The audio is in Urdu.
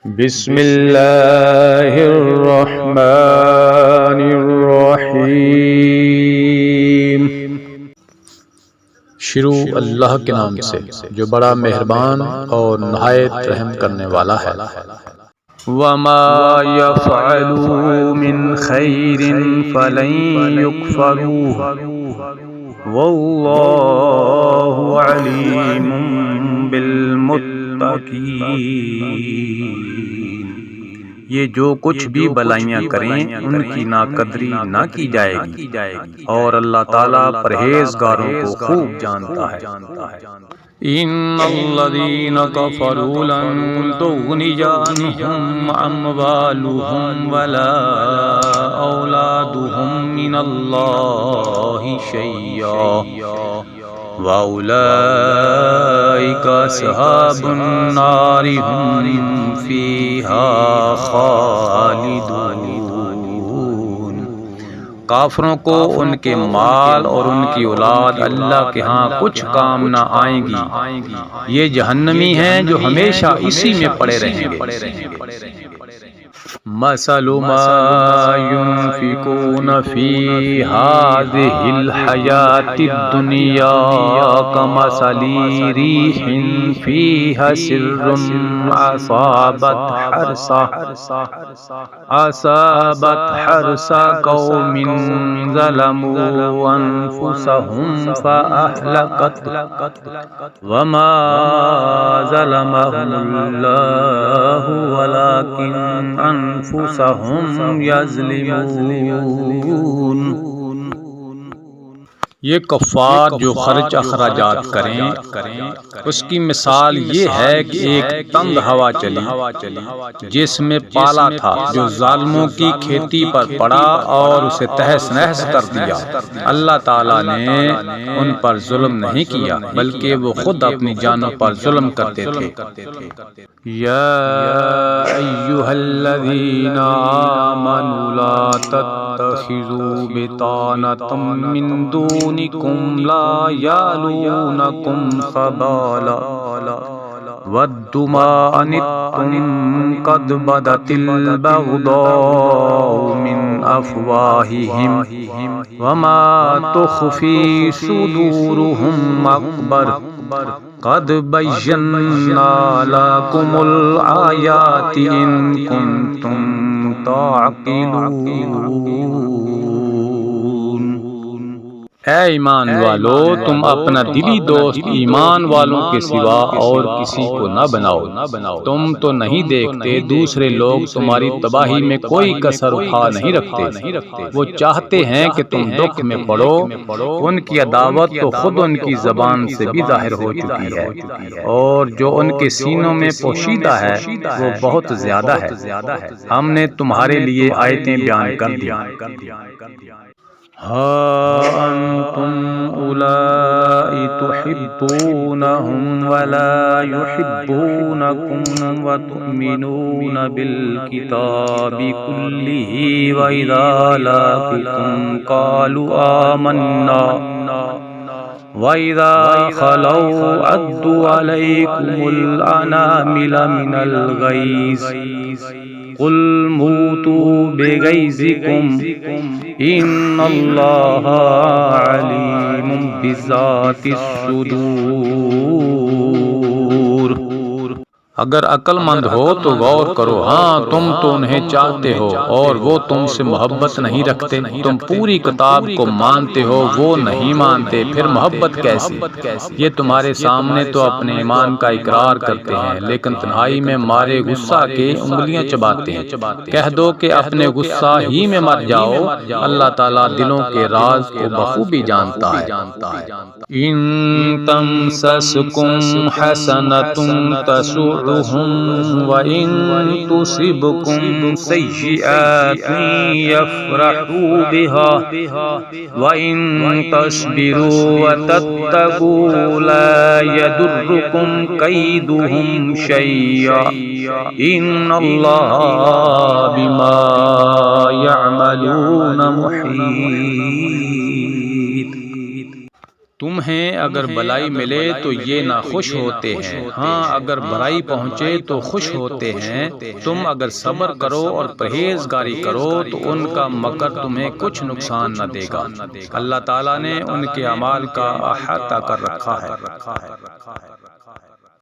بسم اللہ الرحمن الرحیم۔ شروع اللہ کے نام سے جو بڑا مہربان اور نہایت رحم کرنے والا ہے۔ وما يفعلوا من خیر فلن يكفروه واللہ علیم بالمتقین۔ یہ جو کچھ بھی بلائیاں کریں ان کی ناقدری نہ کی جائے گی، اور اللہ تعالیٰ پرہیزگاروں کو خوب جانتا ہے۔ ان الذین کفروا لن تغنی عنہم اموالہم ولا اولادہم من اللہ شیئا وَأُولَئِكَ أَصْحَابُ النَّارِ هُمْ فِيهَا خَالِدُونَ۔ کافروں کو ان کے مال اور ان کی اولاد اللہ کے ہاں کچھ کام نہ آئیں گی، یہ جہنمی ہیں جو ہمیشہ اسی میں پڑے رہیں گے۔ مثل ما ينفقون في هذه الحياة الدنيا كمثل ريح فيها سر أصابت حرث قوم ظلموا أنفسهم فأهلكت وما ظلمهم الله ولكن انفسهم یظلمون۔ یہ کفار جو خرچ اخراجات کریں اس کی مثال یہ ہے کہ ایک تند ہوا چلی جس میں پالا تھا جو ظالموں کی کھیتی پر پڑا اور اسے تہس نہس کر دیا۔ اللہ تعالیٰ نے ان پر ظلم نہیں کیا بلکہ وہ خود اپنی جانوں پر ظلم کرتے تھے۔ یا ایھا الذین آمنوا لا تتخذوا بطانة من دونکم لا یعلونکم خبالا ودوا ما عنتم قد بدت البغضاء من افواہہم وما تخفی صدورہم اکبر قد بینا لکم الآیات ان کنتم تعقلون۔ اے ایمان والو، تم اپنا دلی دوست ایمان والوں کے سوا اور کسی کو نہ بناؤ۔ تم تو نہیں دیکھتے دوسرے لوگ تمہاری تباہی میں کوئی کسر اٹھا نہیں رکھتے۔ وہ چاہتے ہیں کہ تم دکھ میں پڑو۔ ان کی عداوت تو خود ان کی زبان سے بھی ظاہر ہو چکی ہے، اور جو ان کے سینوں میں پوشیدہ ہے وہ بہت زیادہ ہے۔ ہم نے تمہارے لیے آیتیں بیان کر دی۔ ہا انتم اولائی تحبونہم ولا یحبونکم وتؤمنون بالکتاب کلہ وإذا لقیتم قالوا آمنا وَإِذَا خَلَوْا عَضُّوا عَلَيْكُمُ الْأَنَامِلَ مِنَ الْغَيْظِ قُلْ مُوتُوا بِغَيْظِكُمْ إِنَّ اللَّهَ عَلِيمٌ بِذَاتِ الصُّدُورِ۔ اگر عقل مند ہو تو غور کرو، ہاں تم تو انہیں چاہتے ہو اور وہ تم سے محبت نہیں رکھتے۔ تم پوری کتاب کو مانتے ہو، وہ نہیں مانتے، پھر محبت کیسی؟ یہ تمہارے سامنے تو اپنے ایمان کا اقرار کرتے ہیں لیکن تنہائی میں مارے غصہ کے انگلیاں چباتے ہیں۔ کہہ دو کہ اپنے غصہ ہی میں مر جاؤ، اللہ تعالیٰ دلوں کے راز کو بخوبی جانتا ہے۔ ان تمسسکم حسنۃ تسؤ وَإِن تُصِبْكُمْ سَيِّئَةٌ يَفْرَحُوا بِهَا وَإِن تَصْبِرُوا وَتَتَّقُوا لَا يَضُرُّكُمْ كَيْدُهُمْ شَيْئًا إِنَّ اللَّهَ بِمَا يَعْمَلُونَ مُحِيطٌ۔ تمہیں اگر بلائی ملے تو یہ ناخوش ہوتے ہیں، ہاں اگر برائی پہنچے تو خوش ہوتے ہیں۔ تم اگر صبر کرو اور پرہیزگاری کرو تو ان کا مکر تمہیں کچھ نقصان نہ دے گا۔ اللہ تعالیٰ نے ان کے اعمال کا احاطہ کر رکھا ہے۔